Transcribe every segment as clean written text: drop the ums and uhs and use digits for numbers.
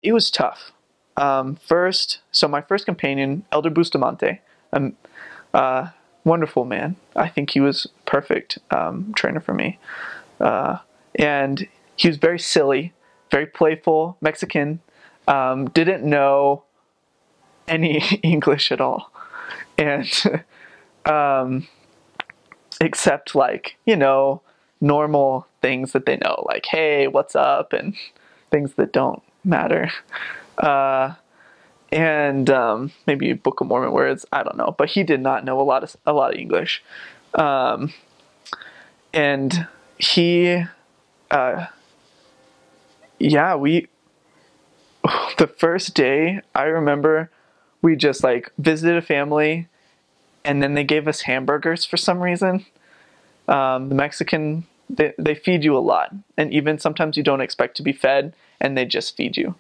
It was tough. So my first companion, Elder Bustamante, um, uh, wonderful man. I think he was perfect trainer for me. Uh, and he was very silly, very playful, Mexican, didn't know any English at all. And um, except like, normal things that they know, like, hey, what's up, and things that don't matter. Uh, and maybe Book of Mormon words, I don't know. But he did not know a lot of English. Um, and he, uh, yeah, the first day, I remember we just like visited a family and then they gave us hamburgers for some reason. The Mexican, they feed you a lot, and even sometimes you don't expect to be fed, and they just feed you.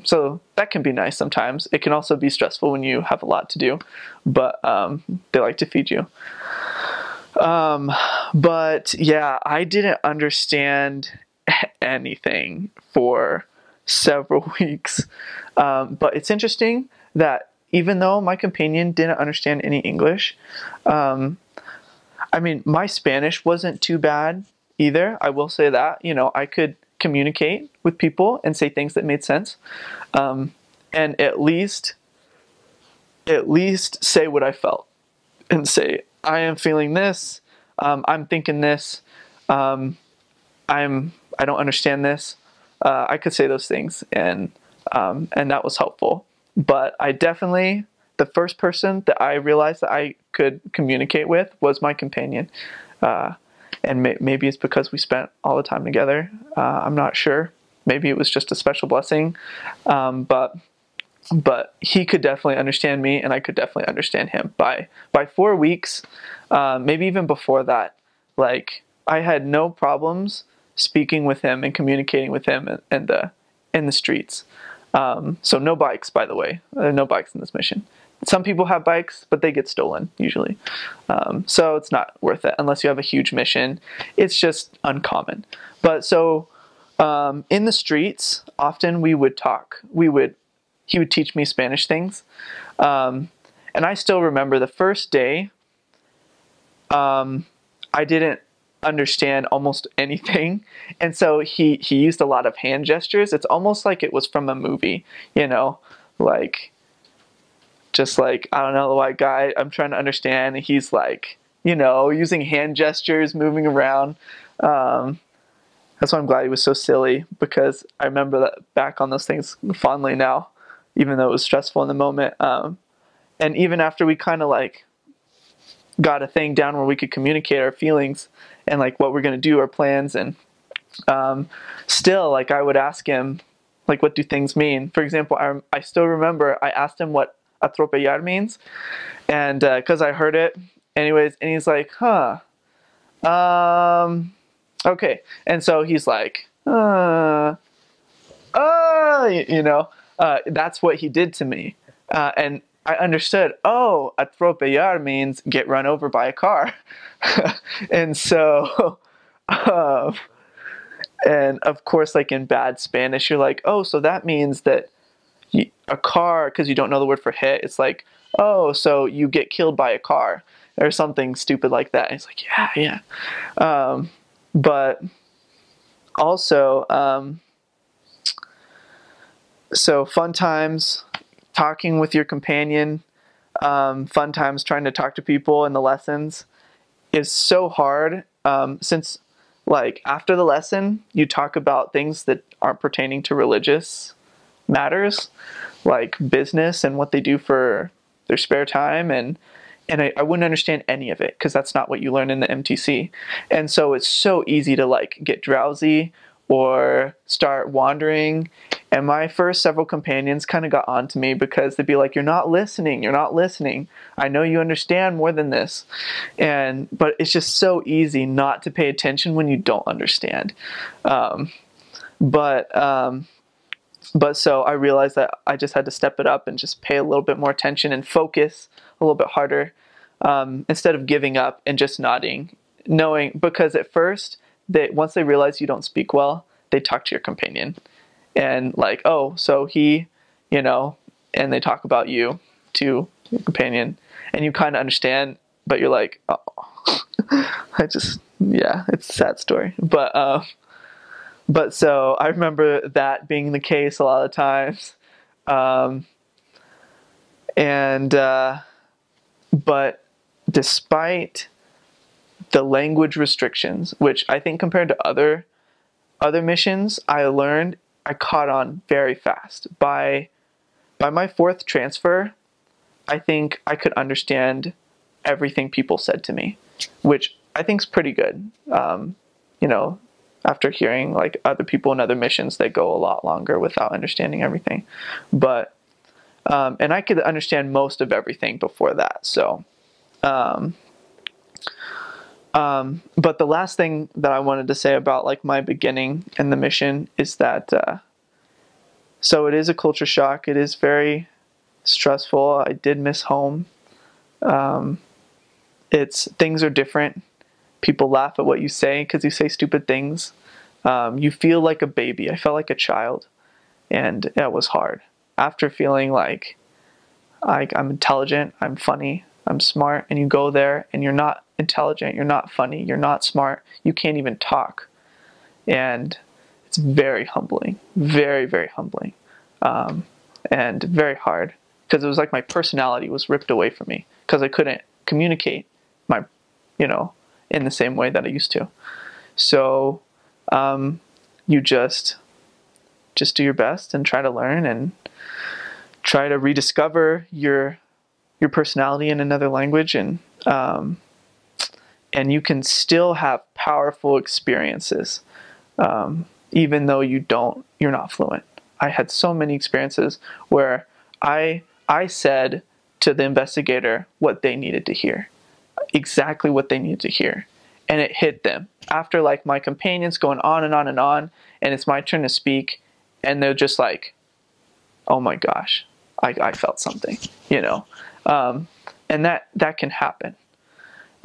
So that can be nice sometimes. It can also be stressful when you have a lot to do, but they like to feed you. But yeah, I didn't understand anything for several weeks. But it's interesting that even though my companion didn't understand any English, I mean, my Spanish wasn't too bad either. I will say that, I could communicate with people and say things that made sense. And at least say what I felt and say, I am feeling this. I'm thinking this. I don't understand this. I could say those things, and that was helpful. But the first person that I realized that I could communicate with was my companion. And maybe it's because we spent all the time together. I'm not sure. Maybe it was just a special blessing. But he could definitely understand me, and I could definitely understand him. By 4 weeks, maybe even before that, like, I had no problems speaking with him and communicating with him in the streets. So no bikes, by the way. There are no bikes in this mission. Some people have bikes, but they get stolen usually. So it's not worth it unless you have a huge mission. It's just uncommon. But so in the streets, often we would talk. He would teach me Spanish things. And I still remember the first day, I didn't understand almost anything. And so he used a lot of hand gestures. It's almost like it was from a movie, like, just like, I don't know, the white guy, I'm trying to understand, and he's like, using hand gestures, moving around. That's why I'm glad he was so silly, because I remember that back on those things fondly now, even though it was stressful in the moment. And even after we kind of like got a thing down where we could communicate our feelings and like what we're going to do, our plans, and still, like, I would ask him, like, what do things mean? For example, I still remember I asked him what atropellar means, and because I heard it anyways, and he's like, okay. And so he's like, that's what he did to me. And I understood, atropellar means get run over by a car. And so, and of course, like in bad Spanish, you're like, oh, so that means that a car, because you don't know the word for hit, it's like, oh, so you get killed by a car or something stupid like that. And it's like, yeah. But also, so fun times talking with your companion, fun times trying to talk to people in the lessons is so hard, since, like, after the lesson, you talk about things that aren't pertaining to religious matters, like business and what they do for their spare time, and I wouldn't understand any of it because that's not what you learn in the MTC. And so it's so easy to like get drowsy or start wandering. And my first several companions kind of got on to me because they'd be like, you're not listening. I know you understand more than this. But it's just so easy not to pay attention when you don't understand. But so I realized that I just had to step it up and just pay a little bit more attention and focus a little bit harder, instead of giving up and just nodding, knowing, because at first, once they realize you don't speak well, they talk to your companion. and like, oh, so he, you know, and they talk about you to your companion, and you kind of understand, but you're like, oh, yeah, it's a sad story. But so I remember that being the case a lot of times. Um, and, but despite the language restrictions, which I think compared to other missions, I caught on very fast. By my fourth transfer, I think I could understand everything people said to me, which I think is pretty good. You know, after hearing like other people in other missions, they go a lot longer without understanding everything. But and I could understand most of everything before that. So, but the last thing that I wanted to say about like my beginning in the mission is that so it is a culture shock. It is very stressful. I did miss home. Things are different. People laugh at what you say because you say stupid things. You feel like a baby. I felt like a child, and it was hard. After feeling like I'm intelligent, I'm funny, I'm smart, and you go there and you're not intelligent, you're not funny, you're not smart, you can't even talk. And it's very humbling, very, very humbling, and very hard, because it was like my personality was ripped away from me because I couldn't communicate my, in the same way that I used to. So you just do your best and try to learn and try to rediscover your personality in another language, and you can still have powerful experiences, even though you're not fluent. I had so many experiences where I said to the investigator what they needed to hear, exactly what they needed to hear, and it hit them. After like my companions going on and on and on, and it's my turn to speak, and they're just like, oh my gosh, I felt something, and that can happen.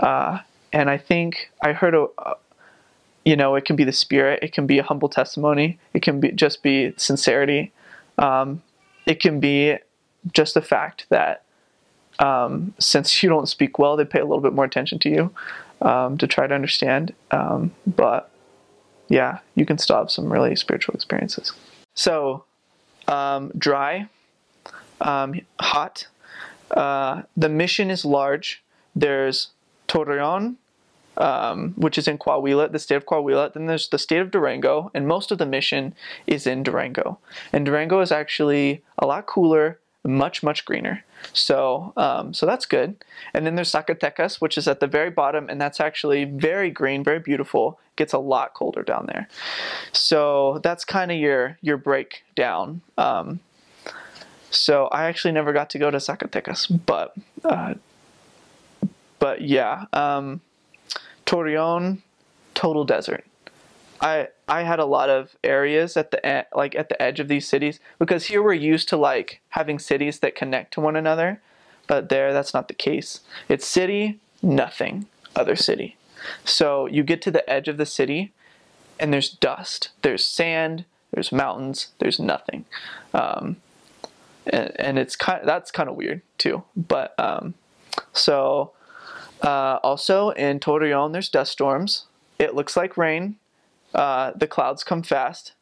And I think I heard it can be the spirit, it can be a humble testimony, it can just be sincerity, it can be just the fact that since you don't speak well, they pay a little bit more attention to you, to try to understand. But yeah, you can still have some really spiritual experiences. So dry, hot. The mission is large. There's Torreon, which is in Coahuila, the state of Coahuila. Then there's the state of Durango, and most of the mission is in Durango. And Durango is actually a lot cooler, much, much greener. So that's good. And then there's Zacatecas, which is at the very bottom, and that's actually very green, very beautiful. Gets a lot colder down there. So that's kind of your breakdown. So I actually never got to go to Zacatecas, but yeah, Torreon, total desert. I had a lot of areas at the edge of these cities, because here we're used to like having cities that connect to one another, but that's not the case. It's city, nothing, other city. So you get to the edge of the city, and there's dust, there's sand, there's mountains, there's nothing, and that's kind of weird too. But also in Torreon, there's dust storms. It looks like rain. The clouds come fast,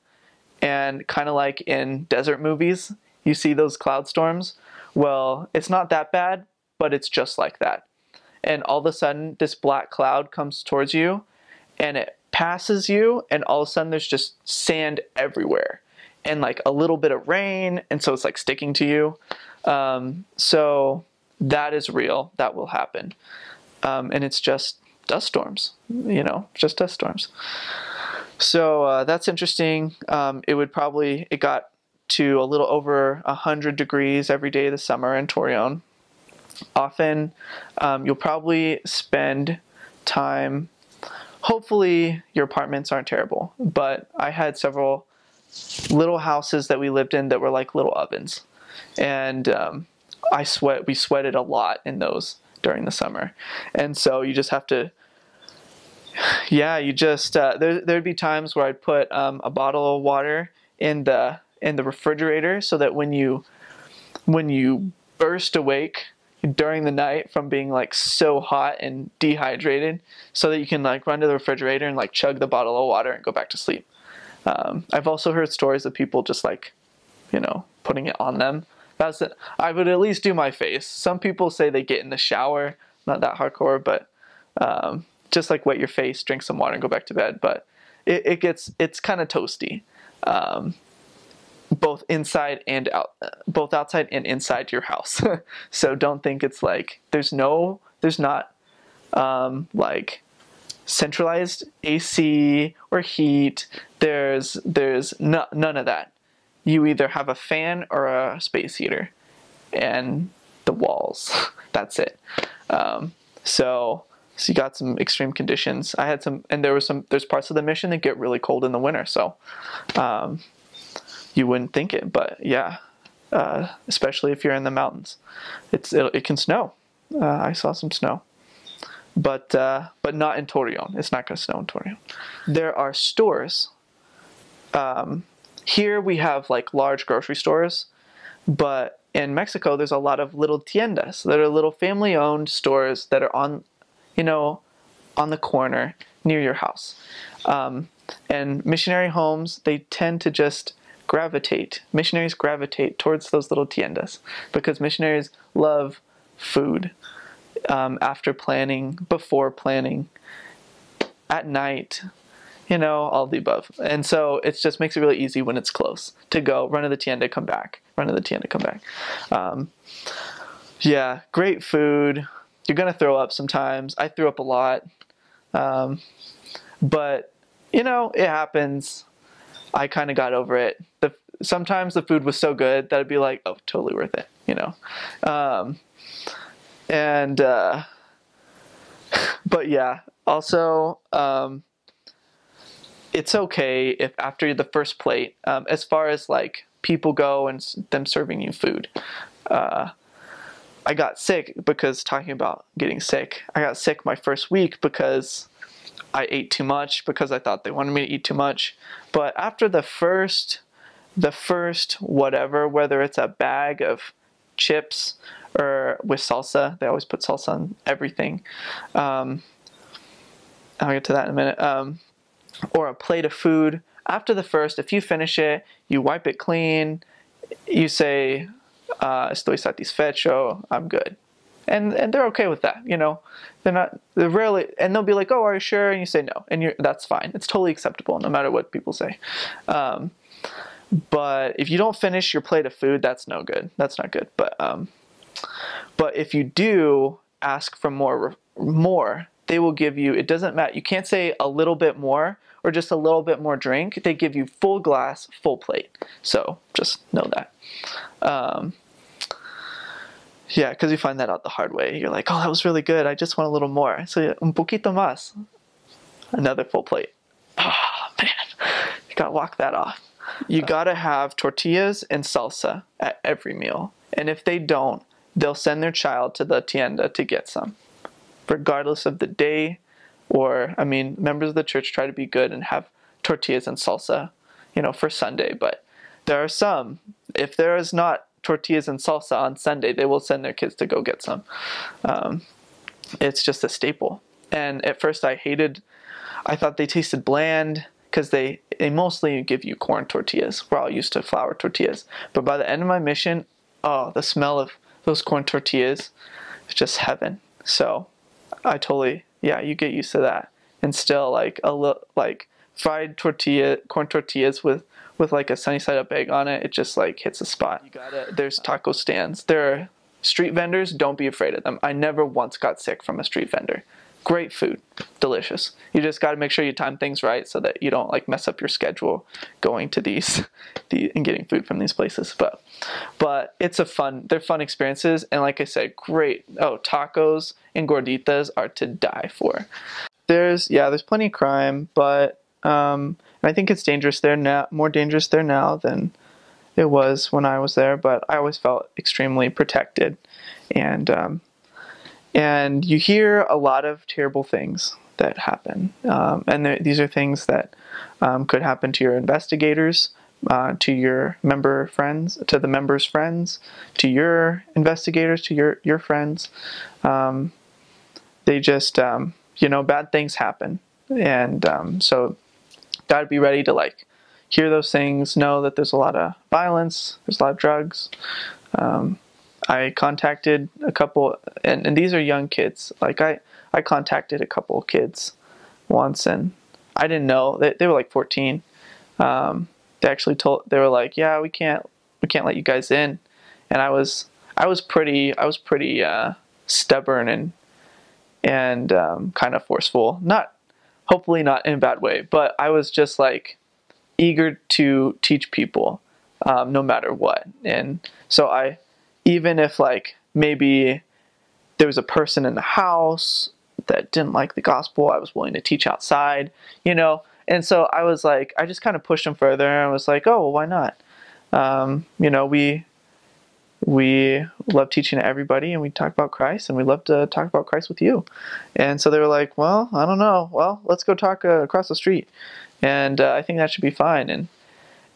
and kind of like in desert movies, you see those cloud storms. Well, it's not that bad, but it's just like that. And all of a sudden, this black cloud comes towards you, and it passes you, and all of a sudden there's just sand everywhere, and like a little bit of rain, and so it's like sticking to you. So that is real. That will happen. And it's just dust storms, just dust storms. So that's interesting. It got to a little over 100 degrees every day of the summer in Torreon. Often you'll probably spend time, hopefully your apartments aren't terrible, but I had several little houses that we lived in that were like little ovens. And we sweated a lot in those during the summer. And so you just have to, there'd be times where I'd put a bottle of water in the in the refrigerator so that when you burst awake during the night from being like so hot and dehydrated, so that you can like run to the refrigerator and like chug the bottle of water and go back to sleep. I've also heard stories of people just like, putting it on them. That's it. I would at least do my face. Some people say they get in the shower, not that hardcore, but just like wet your face, drink some water, and go back to bed. But it's kind of toasty, both inside and out, both outside and inside your house. So don't think it's like there's not like centralized AC or heat. There's none of that. You either have a fan or a space heater and the walls. That's it. So you got some extreme conditions. I had some, and there's parts of the mission that get really cold in the winter. So you wouldn't think it, but yeah, especially if you're in the mountains, it can snow. I saw some snow, but not in Torreon. It's not going to snow in Torreon. There are stores. Here we have like large grocery stores, but in Mexico there's a lot of little tiendas that are little family-owned stores that are on the corner near your house. And missionary homes, they tend to just missionaries gravitate towards those little tiendas because missionaries love food. After planning, before planning, at night, all of the above. And so it just makes it really easy when it's close to go, run to the tienda, come back, run to the tienda, come back. Yeah, great food. You're going to throw up sometimes. I threw up a lot. But, it happens. I kind of got over it. Sometimes the food was so good that I'd be like, oh, totally worth it, but yeah, also, it's okay if after the first plate, as far as like people go and them serving you food, I got sick because talking about getting sick, I got sick my first week because I ate too much because I thought they wanted me to eat too much. But after the first whatever, whether it's a bag of chips or with salsa, they always put salsa on everything. I'll get to that in a minute. Or a plate of food. After the first, if you finish it, you wipe it clean. You say, "Estoy satisfecho." I'm good, and they're okay with that. They're rarely, and they'll be like, "Oh, are you sure?" And you say no, and that's fine. It's totally acceptable, no matter what people say. But if you don't finish your plate of food, that's no good. That's not good. But if you do ask for more, they will give you. It doesn't matter. You can't say a little bit more or just a little bit more drink. They give you full glass, full plate. So just know that. Yeah, because you find that out the hard way. You're like, oh, that was really good. I just want a little more. So un poquito más. Another full plate. Oh, man. You got to walk that off. You got to have tortillas and salsa at every meal. And if they don't, they'll send their child to the tienda to get some. Regardless of the day, members of the church try to be good and have tortillas and salsa, for Sunday. But there are some, if there is not tortillas and salsa on Sunday, they will send their kids to go get some. It's just a staple. And at first I thought they tasted bland because they mostly give you corn tortillas. We're all used to flour tortillas. But by the end of my mission, the smell of those corn tortillas is just heaven. So I totally, you get used to that. And still like fried corn tortillas with like a sunny side up egg on it, it just like hits a spot. There's taco stands. There are street vendors, don't be afraid of them. I never once got sick from a street vendor. Great food, delicious. You just got to make sure you time things right so that you don't like mess up your schedule going to and getting food from these places. But they're fun experiences, and like I said, great. Oh, tacos and gorditas are to die for. There's plenty of crime, but I think it's dangerous there now, more dangerous there now than it was when I was there. But I always felt extremely protected, and you hear a lot of terrible things that happen, and these are things that could happen to your investigators, to your member friends, to the members' friends, to your investigators, to your friends. They just, bad things happen. And so got to be ready to like hear those things, know that there's a lot of violence, there's a lot of drugs. I contacted a couple, and these are young kids. Like I contacted a couple of kids once, and I didn't know that they were like 14. They actually they were like, yeah, we can't let you guys in. And I was pretty stubborn and kind of forceful. Hopefully not in a bad way, but I was just like eager to teach people, no matter what. And so even if like maybe there was a person in the house that didn't like the gospel, I was willing to teach outside, And so I was like, I just kind of pushed them further, and I was like, oh, well, why not? We love teaching to everybody, and we talk about Christ, and we love to talk about Christ with you. And so they were like, well, I don't know. Well, let's go talk across the street, and I think that should be fine.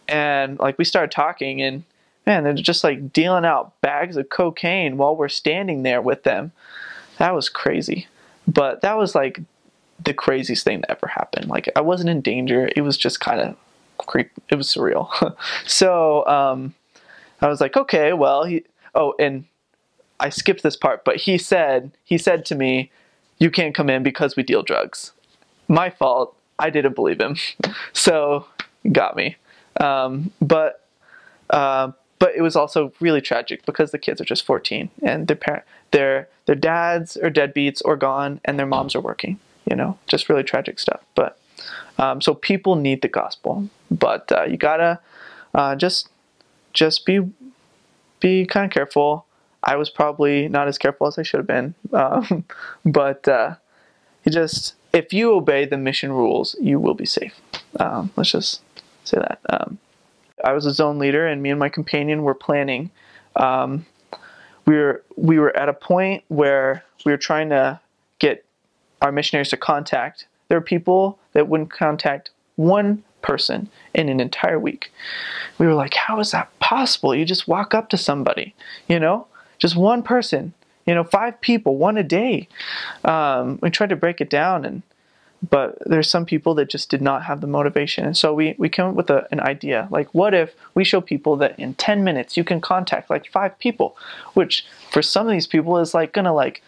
And like we started talking, and man, they're just like dealing out bags of cocaine while we're standing there with them. That was crazy. But that was like the craziest thing that ever happened. Like I wasn't in danger. It was just kind of creep. It was surreal. So I was like, okay, well, and I skipped this part, but he said to me, you can't come in because we deal drugs. My fault. I didn't believe him. So he got me. But it was also really tragic because the kids are just 14 and their dads are deadbeats or gone and their moms are working, just really tragic stuff. But, so people need the gospel, but, you gotta, just be kind of careful. I was probably not as careful as I should have been. But, if you obey the mission rules, you will be safe. Let's just say that. I was a zone leader, and me and my companion were planning. We were at a point where we were trying to get our missionaries to contact. There were people that wouldn't contact one person in an entire week. We were like, how is that possible? You just walk up to somebody, just one person, 5 people, one a day. We tried to break it down, but there's some people that just did not have the motivation. And so we came up with an idea. Like, what if we show people that in 10 minutes you can contact like 5 people, which for some of these people is like gonna like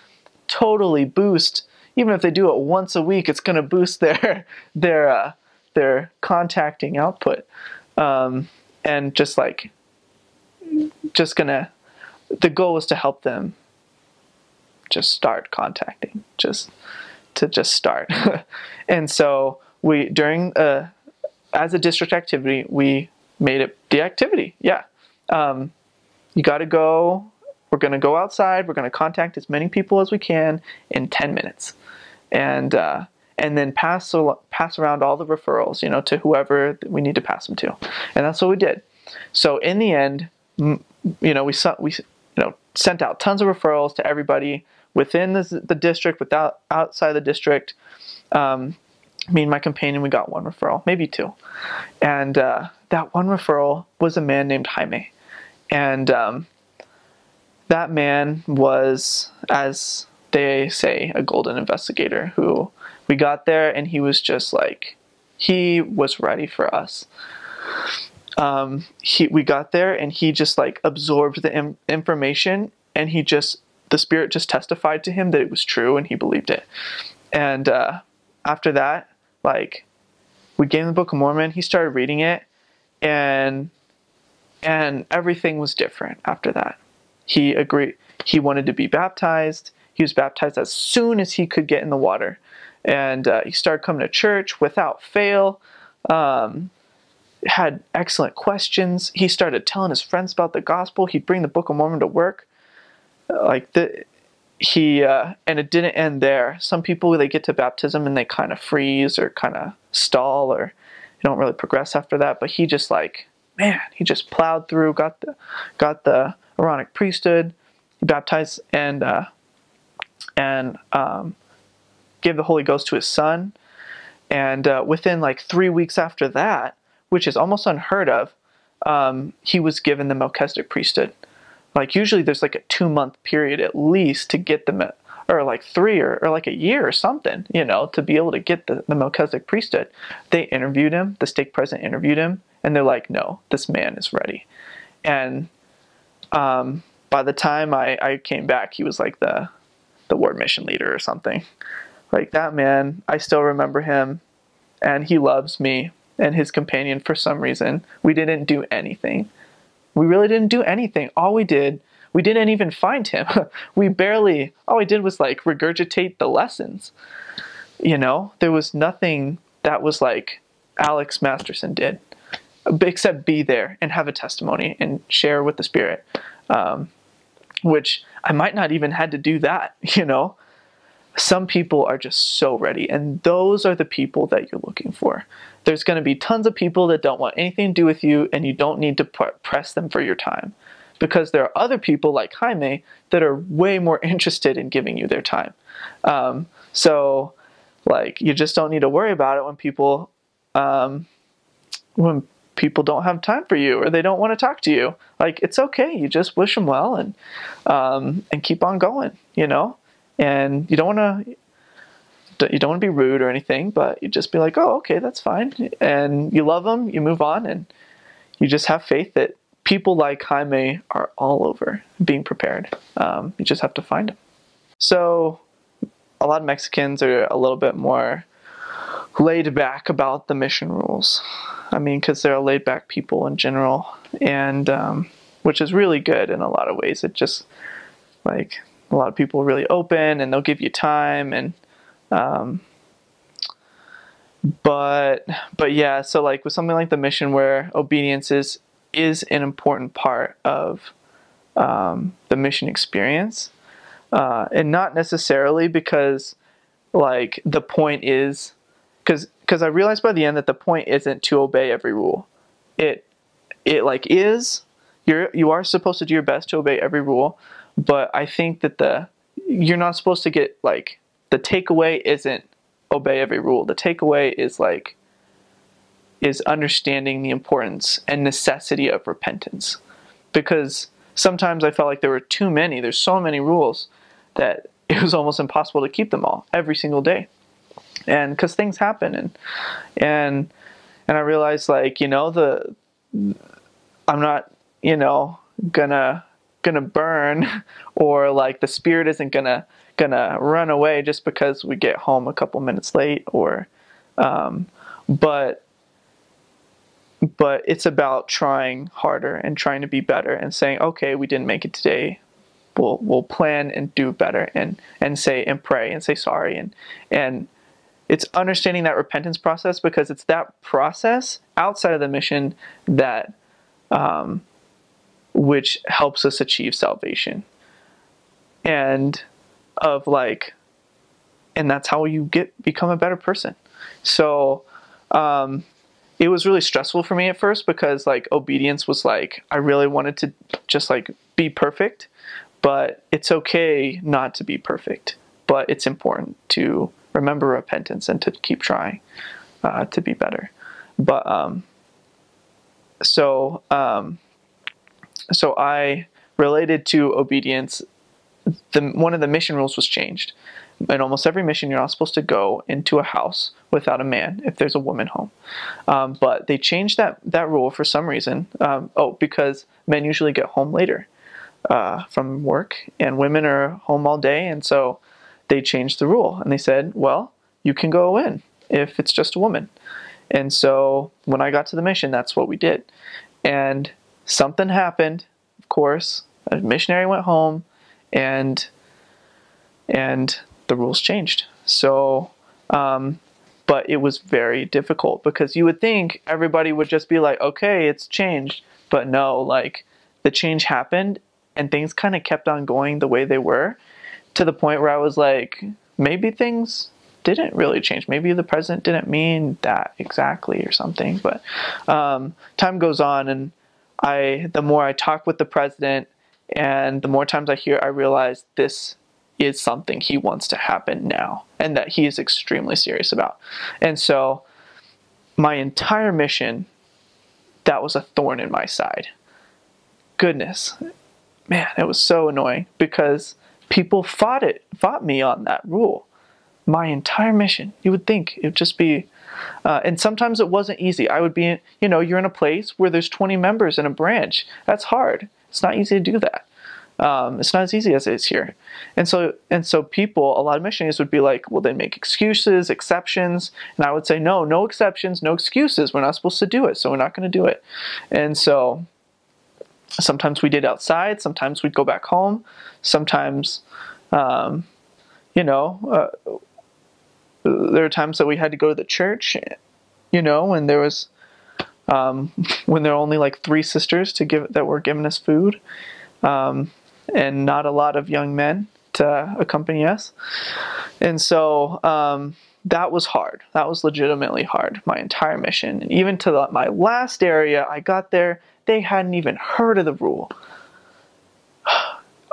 totally boost. Even if they do it once a week, it's gonna boost their contacting output. And the goal was to help them just start contacting, just start. And so as a district activity, we made it the activity. Yeah. You got to go. We're going to go outside. We're going to contact as many people as we can in 10 minutes. And then pass around all the referrals, to whoever we need to pass them to. And that's what we did. So in the end, we sent out tons of referrals to everybody within the district, outside the district. Me and my companion, we got 1 referral, maybe 2. And that 1 referral was a man named Jaime. And that man was, as they say, a golden investigator who we got there, and he was just like, he was ready for us. We got there, and he just like absorbed the information, and the Spirit just testified to him that it was true, and he believed it. And after that, like, we gave him the Book of Mormon. He started reading it, and everything was different after that. He agreed. He wanted to be baptized. He was baptized as soon as he could get in the water. And he started coming to church without fail. Had excellent questions. He started telling his friends about the gospel. He'd bring the Book of Mormon to work. And it didn't end there. Some people, they get to baptism and they kind of freeze or kind of stall, or they don't really progress after that. But he just he just plowed through, got the Aaronic priesthood. He baptized and gave the Holy Ghost to his son. And within like 3 weeks after that, which is almost unheard of, he was given the Melchizedek priesthood. Like usually there's like a 2-month period at least to get the, or like 3 or like a year or something, you know, to be able to get the Melchizedek priesthood. They interviewed him, the stake president interviewed him, and they're like, no, this man is ready. And by the time I came back, he was like the ward mission leader or something. Like that man, I still remember him, and he loves me and his companion for some reason. We didn't do anything. We really didn't do anything. All we did, we didn't even find him. All we did was like regurgitate the lessons. You know, there was nothing that was like Alex Masterson did, except be there and have a testimony and share with the Spirit. Which I might not even had to do that, you know. Some people are just so ready, and those are the people that you're looking for. There's going to be tons of people that don't want anything to do with you, and you don't need to press them for your time. Because there are other people like Jaime that are way more interested in giving you their time. So, like, you just don't need to worry about it when people don't have time for you or they don't want to talk to you. Like, it's okay. You just wish them well and keep on going, you know? And you don't want to be rude or anything, but you just be like, oh, okay, that's fine. And you love them, you move on, and you just have faith that people like Jaime are all over being prepared. You just have to find them. So a lot of Mexicans are a little bit more laid back about the mission rules. I mean, because they're laid back people in general, and which is really good in a lot of ways. It just, like, a lot of people are really open and they'll give you time, and but yeah, so like with something like the mission where obedience is an important part of the mission experience, and not necessarily because like the point is, because I realized by the end that the point isn't to obey every rule. It like is, you are supposed to do your best to obey every rule, but I think that you're not supposed to get, like, the takeaway isn't obey every rule. The takeaway is understanding the importance and necessity of repentance. Because sometimes I felt like there were too many. There's so many rules that it was almost impossible to keep them all every single day. And because things happen, and I realized, like, you know, I'm not, you know, gonna burn, or like the Spirit isn't gonna run away just because we get home a couple minutes late, or but it's about trying harder and trying to be better and saying, okay, we didn't make it today, we'll plan and do better, and say and pray and say sorry, and it's understanding that repentance process, because it's that process outside of the mission that which helps us achieve salvation. And that's how you become a better person. So it was really stressful for me at first, because like obedience was like, I really wanted to just like be perfect, but it's okay not to be perfect, but it's important to remember repentance and to keep trying to be better. But so I related to obedience. One of the mission rules was changed. In almost every mission, you're not supposed to go into a house without a man if there's a woman home. But they changed that rule for some reason. Because men usually get home later from work, and women are home all day, and so they changed the rule. And they said, well, you can go in if it's just a woman. And so when I got to the mission, that's what we did. And something happened, of course. A missionary went home, and the rules changed. So, but it was very difficult, because you would think everybody would just be like, okay, it's changed. But no, like, the change happened, and things kind of kept on going the way they were, to the point where I was like, maybe things didn't really change. Maybe the president didn't mean that exactly or something. But time goes on, and the more I talk with the president, and the more times I realize this is something he wants to happen now, and that he is extremely serious about. And so my entire mission that was a thorn in my side. Goodness, man, it was so annoying because people fought me on that rule. My entire mission. You would think it would just be, and sometimes it wasn't easy. I would be, you're in a place where there's 20 members in a branch. That's hard. It's not easy to do that. It's not as easy as it is here. And so people, a lot of missionaries would be like, well, they make excuses, exceptions. And I would say, no exceptions, no excuses. We're not supposed to do it, so we're not going to do it. And so sometimes we did outside. Sometimes we'd go back home. Sometimes, there are times that we had to go to the church, when there was, when there were only like 3 sisters that were giving us food. And not a lot of young men to accompany us. And so that was hard. That was legitimately hard, my entire mission. And even to my last area, I got there, they hadn't even heard of the rule.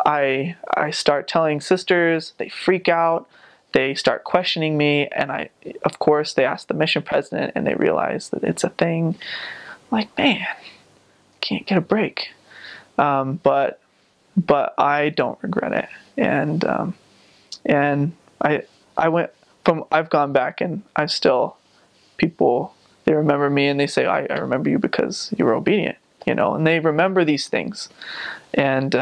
I start telling sisters, they freak out, they start questioning me, and of course, they ask the mission president, and they realize that it's a thing. I'm like, man, can't get a break. But I don't regret it, and I've gone back, and people, they remember me, and they say, I remember you because you were obedient, and they remember these things, and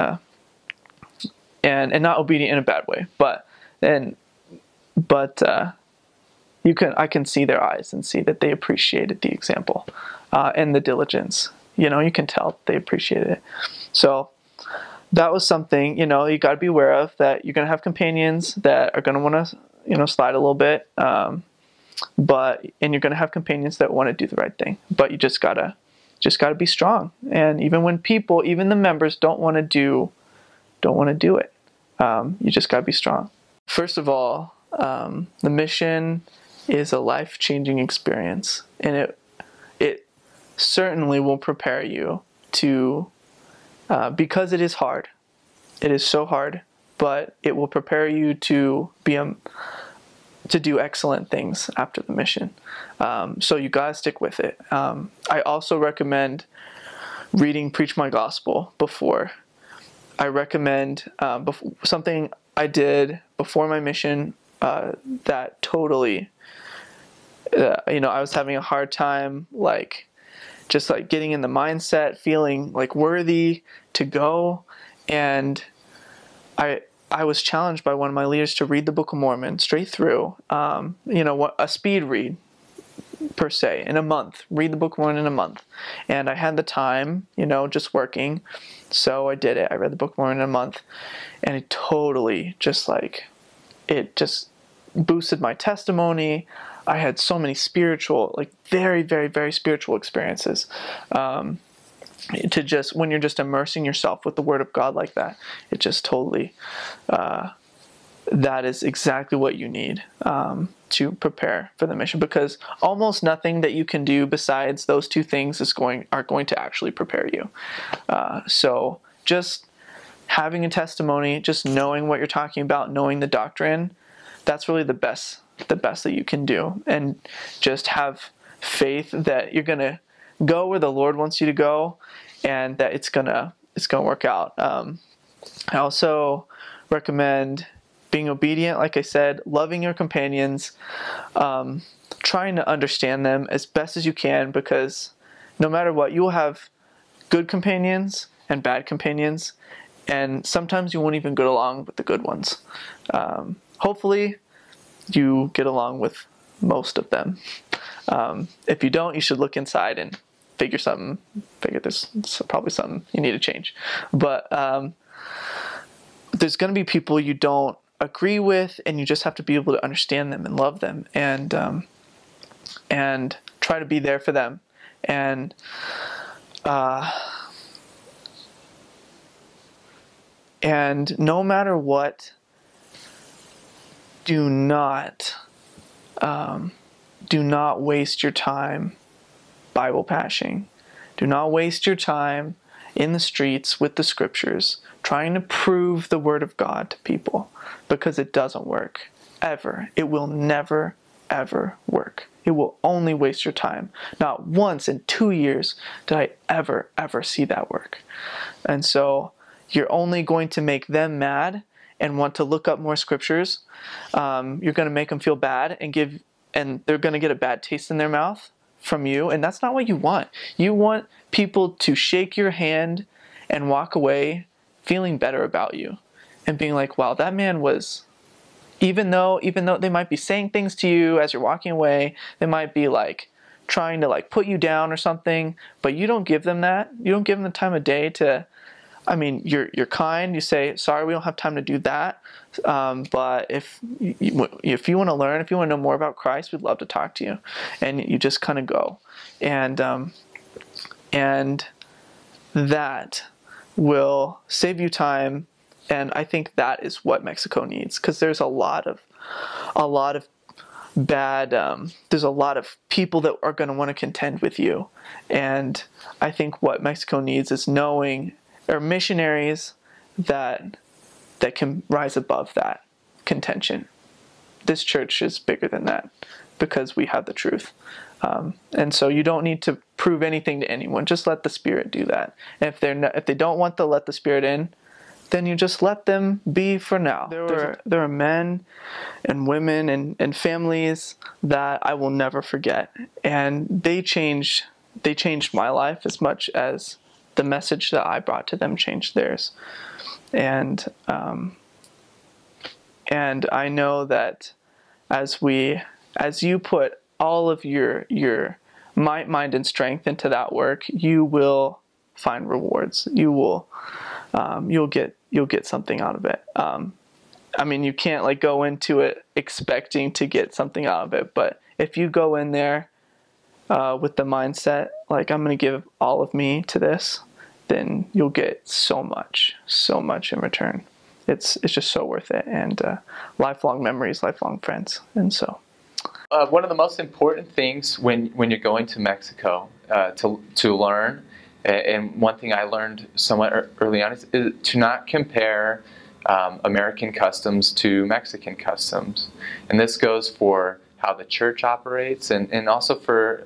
not obedient in a bad way, but I can see their eyes and see that they appreciated the example, and the diligence. You can tell they appreciated it. So that was something, you got to be aware of, that you're going to have companions that are going to want to, slide a little bit. And you're going to have companions that want to do the right thing, but you just gotta be strong. And even when even the members don't want to do it, you just gotta be strong. First of all, the mission is a life-changing experience, and it certainly will prepare you to, because it is hard. It is so hard, but it will prepare you to to do excellent things after the mission. So you gotta stick with it. I also recommend reading Preach My Gospel before. I recommend something I did before my mission that totally, I was having a hard time, just getting in the mindset, feeling worthy to go, and I was challenged by one of my leaders to read the Book of Mormon straight through, a speed read per se, in a month. Read the Book of Mormon in a month. And I had the time, just working, so I did it. I read the Book of Mormon in a month, and it totally it just boosted my testimony. I had so many spiritual, very, very, very spiritual experiences. When you're just immersing yourself with the Word of God like that, it just totally, that is exactly what you need to prepare for the mission, because almost nothing that you can do besides those 2 things are going to actually prepare you. So just having a testimony, just knowing what you're talking about, knowing the doctrine, that's really the best that you can do. And just have faith that you're going to go where the Lord wants you to go, and that it's gonna work out. I also recommend being obedient, like I said, loving your companions, trying to understand them as best as you can, because no matter what, you will have good companions and bad companions, and sometimes you won't even get along with the good ones. Hopefully you get along with most of them. If you don't, you should look inside and figure there's probably something you need to change. But there's going to be people you don't agree with, and you just have to be able to understand them and love them, and try to be there for them. And no matter what, do not waste your time Bible bashing. Do not waste your time in the streets with the scriptures trying to prove the Word of God to people, because it doesn't work. Ever. It will never, ever work. It will only waste your time. Not once in 2 years did I ever see that work. And so you're only going to make them mad and want to look up more scriptures. You're going to make them feel bad and they're going to get a bad taste in their mouth from you. And that's not what you want. You want people to shake your hand and walk away feeling better about you and being like, wow, that man was, even though they might be saying things to you as you're walking away, they might be like trying to like put you down or something, but you don't give them that. You don't give them the time of day to, I mean, you're kind. You say, sorry, we don't have time to do that. But if you want to learn, if you want to know more about Christ, we'd love to talk to you. And you just kind of go. And that will save you time. And I think that is what Mexico needs, because there's a lot of bad, there's a lot of people that are going to want to contend with you. And I think what Mexico needs is missionaries that can rise above that contention. This church is bigger than that because we have the truth. And so you don't need to prove anything to anyone. Just let the Spirit do that. And if they don't want to let the Spirit in, then you just let them be for now. There are men and women and families that I will never forget. And they changed my life as much as the message that I brought to them changed theirs. And I know that as you put all of your might, mind, and strength into that work, you will find rewards. You'll get something out of it. I mean, you can't like go into it expecting to get something out of it, but if you go in there with the mindset like I'm going to give all of me to this, then you'll get so much in return. It's just so worth it, and lifelong memories, lifelong friends. And so one of the most important things when you're going to Mexico to learn, and one thing I learned somewhat early on, is to not compare American customs to Mexican customs. And this goes for how the church operates and also for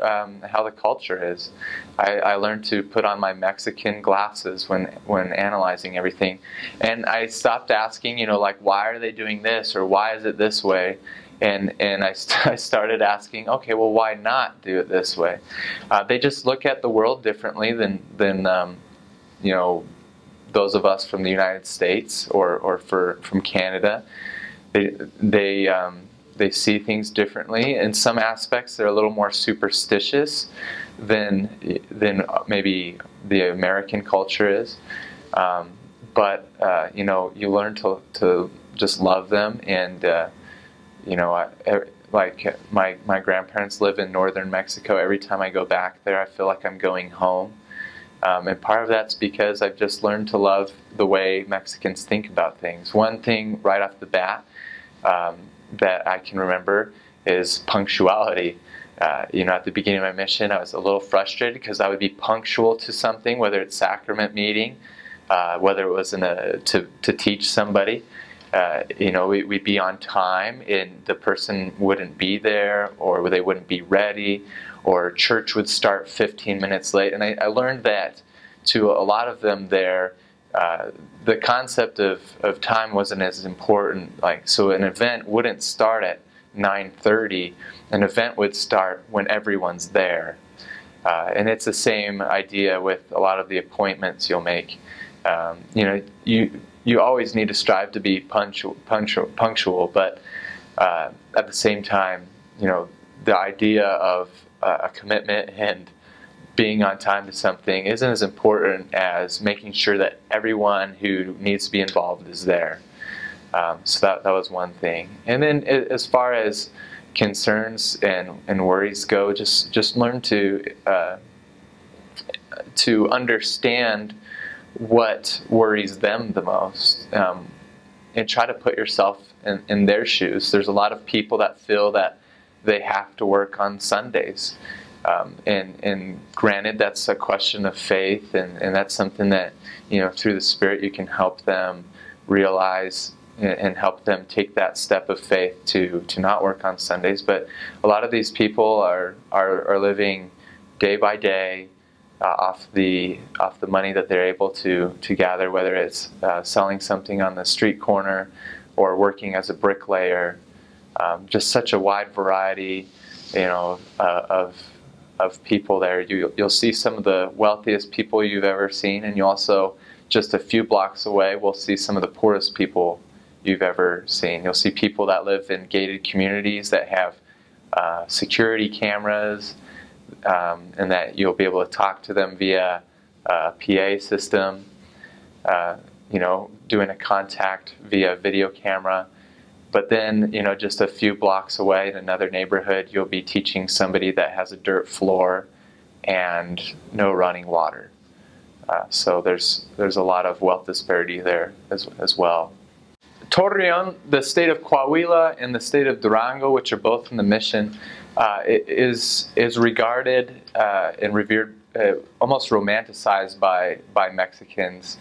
how the culture is. I learned to put on my Mexican glasses when analyzing everything. And I stopped asking, like, why are they doing this, or why is it this way? And I started asking, okay, well, why not do it this way? They just look at the world differently than those of us from the United States or from Canada. They see things differently. In some aspects, they're a little more superstitious than maybe the American culture is. But you learn to just love them, and like my grandparents live in northern Mexico. Every time I go back there, I feel like I'm going home. And part of that's because I've just learned to love the way Mexicans think about things. One thing right off the bat that I can remember is punctuality. At the beginning of my mission, I was a little frustrated because I would be punctual to something, whether it's sacrament meeting, whether it was to teach somebody. We'd be on time and the person wouldn't be there, or they wouldn't be ready, or church would start 15 minutes late. And I learned that to a lot of them there, the concept of time wasn't as important. So an event wouldn't start at 9:30. An event would start when everyone's there. And it's the same idea with a lot of the appointments you'll make. You always need to strive to be punctual, but at the same time, the idea of a commitment and being on time to something isn't as important as making sure that everyone who needs to be involved is there. So that was one thing. And then as far as concerns and worries go, just learn to understand what worries them the most, and try to put yourself in their shoes. There's a lot of people that feel that they have to work on Sundays, and granted, that's a question of faith, and that's something that through the Spirit you can help them realize and help them take that step of faith to not work on Sundays. But a lot of these people are living day by day off the money that they're able to gather, whether it's selling something on the street corner or working as a bricklayer. Just such a wide variety, of people there. You'll see some of the wealthiest people you've ever seen, and you also, just a few blocks away, will see some of the poorest people you've ever seen. You'll see people that live in gated communities that have security cameras, and that you'll be able to talk to them via a PA system, doing a contact via video camera. But then, just a few blocks away in another neighborhood, you'll be teaching somebody that has a dirt floor and no running water. So there's a lot of wealth disparity there as well. Torreon, the state of Coahuila, and the state of Durango, which are both in the mission, is regarded and revered, almost romanticized by Mexicans,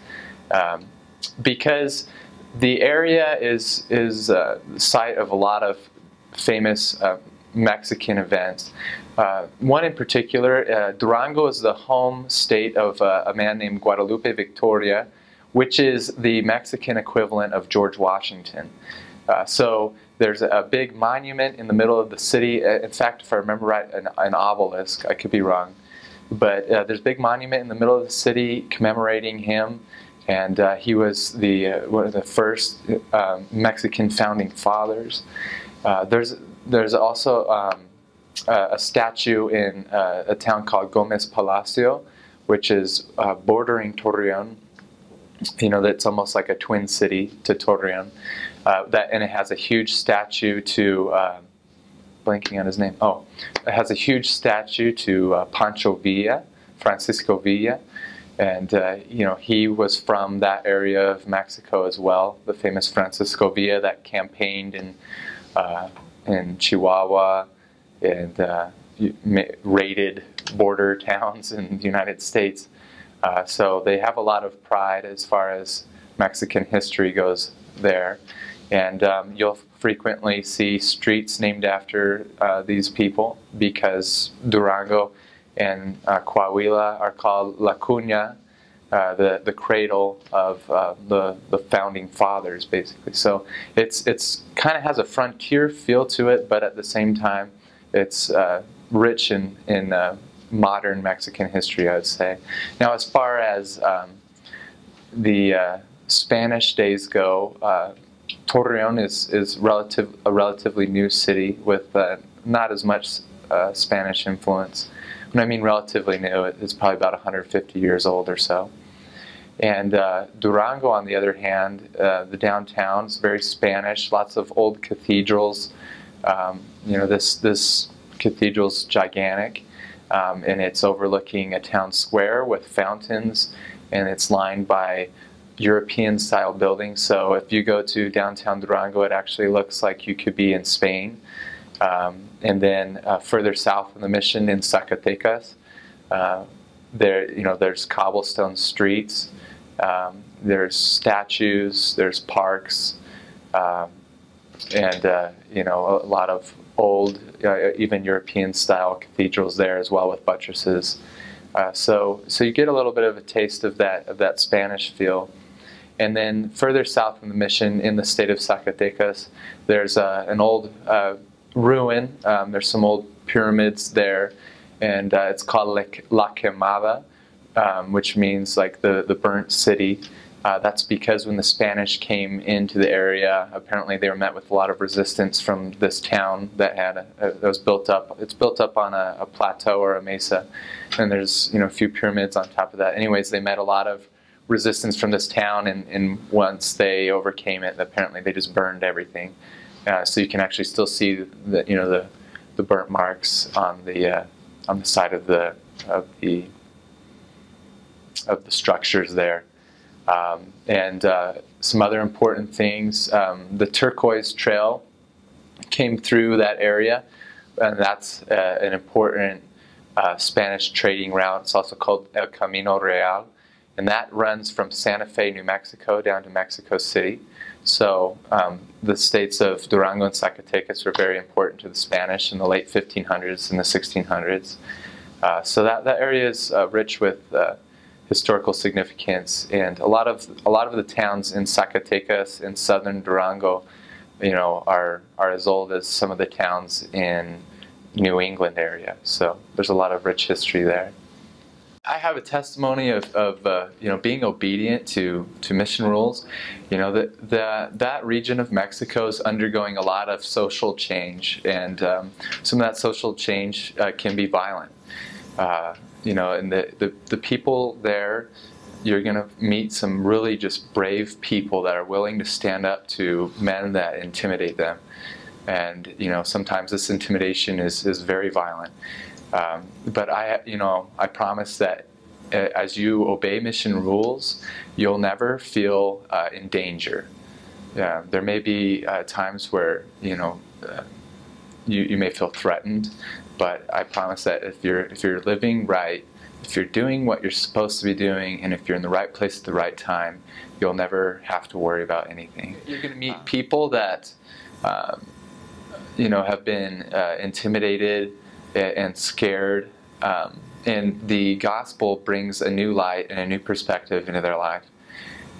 because the area is the site of a lot of famous Mexican events. One in particular, Durango is the home state of a man named Guadalupe Victoria, which is the Mexican equivalent of George Washington. So there's a big monument in the middle of the city. In fact, if I remember right, an obelisk. I could be wrong. But there's a big monument in the middle of the city commemorating him. And he was one of the first Mexican founding fathers. There's also a statue in a town called Gomez Palacio, which is bordering Torreon. That's almost like a twin city to Torreon. And it has a huge statue to, blanking on his name. Oh, it has a huge statue to Pancho Villa, Francisco Villa. And, he was from that area of Mexico as well, the famous Francisco Villa that campaigned in Chihuahua and raided border towns in the United States. So they have a lot of pride as far as Mexican history goes there. And you'll frequently see streets named after these people, because Durango and Coahuila are called La Cuna, the cradle of the founding fathers, basically. So it's kind of has a frontier feel to it, but at the same time, it's rich in modern Mexican history, I would say. Now, as far as the Spanish days go, Torreon is a relatively new city with not as much Spanish influence. When I mean relatively new, it's probably about 150 years old or so. And Durango, on the other hand, the downtown is very Spanish. Lots of old cathedrals. This cathedral's gigantic, and it's overlooking a town square with fountains, and it's lined by European-style buildings. So if you go to downtown Durango, it actually looks like you could be in Spain. And then further south in the mission in Zacatecas, there's cobblestone streets, there's statues, there's parks, and a lot of old, even European-style cathedrals there as well, with buttresses. So you get a little bit of a taste of that Spanish feel. And then further south in the mission, in the state of Zacatecas, there's an old ruin. There's some old pyramids there, and it's called La Quemada, which means like the burnt city. That's because when the Spanish came into the area, apparently they were met with a lot of resistance from this town that was built up. It's built up on a plateau or a mesa, and there's a few pyramids on top of that. Anyways, they met a lot of resistance from this town, and once they overcame it, apparently they just burned everything. So you can actually still see the burnt marks on the side of the structures there. And some other important things, the Turquoise Trail came through that area, and that's an important Spanish trading route. It's also called El Camino Real, and that runs from Santa Fe, New Mexico, down to Mexico City. So the states of Durango and Zacatecas were very important to the Spanish in the late 1500s and the 1600s. So that area is rich with historical significance, and a lot of the towns in Zacatecas in southern Durango, are as old as some of the towns in New England area. So there's a lot of rich history there. I have a testimony of being obedient to mission rules. That region of Mexico is undergoing a lot of social change, and some of that social change can be violent. And the people there, you're going to meet some really just brave people that are willing to stand up to men that intimidate them. And sometimes this intimidation is very violent. But I promise that as you obey mission rules, you'll never feel in danger. There may be times where you may feel threatened, but I promise that if you're living right, if you're doing what you're supposed to be doing, and if you're in the right place at the right time, you'll never have to worry about anything. You're going to meet people that have been intimidated and scared, and the gospel brings a new light and a new perspective into their life.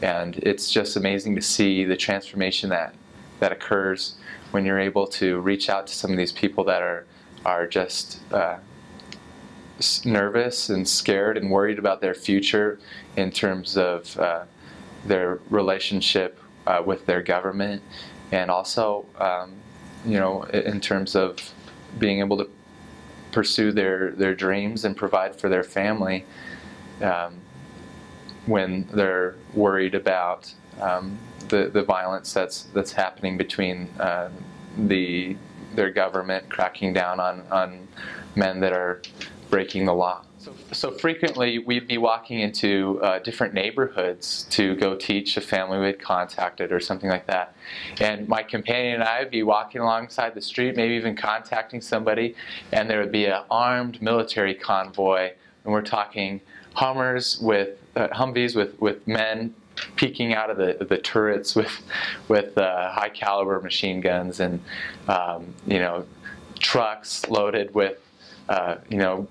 And it's just amazing to see the transformation that occurs when you're able to reach out to some of these people that are just nervous and scared and worried about their future in terms of their relationship with their government, and also in terms of being able to pursue their dreams and provide for their family when they're worried about the violence that's happening between their government cracking down on men that are breaking the law. So frequently we'd be walking into different neighborhoods to go teach a family we had contacted or something like that. And my companion and I would be walking alongside the street, maybe even contacting somebody, and there would be an armed military convoy, and we're talking Humvees with men peeking out of the turrets with high caliber machine guns, and trucks loaded with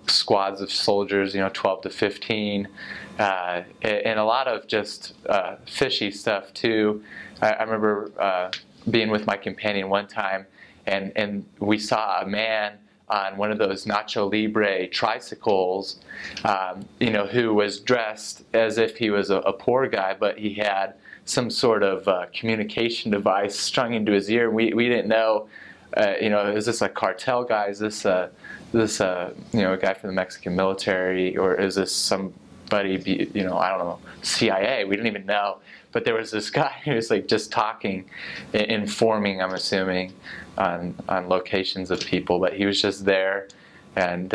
squads of soldiers, 12 to 15, and a lot of just fishy stuff too. I remember being with my companion one time, and we saw a man on one of those Nacho Libre tricycles, who was dressed as if he was a poor guy, but he had some sort of communication device strung into his ear. We didn't know, is this a cartel guy? Is this a guy from the Mexican military, or is this somebody, I don't know, CIA? We didn't even know. But there was this guy who was like just talking, informing, I'm assuming, on locations of people. But he was just there, and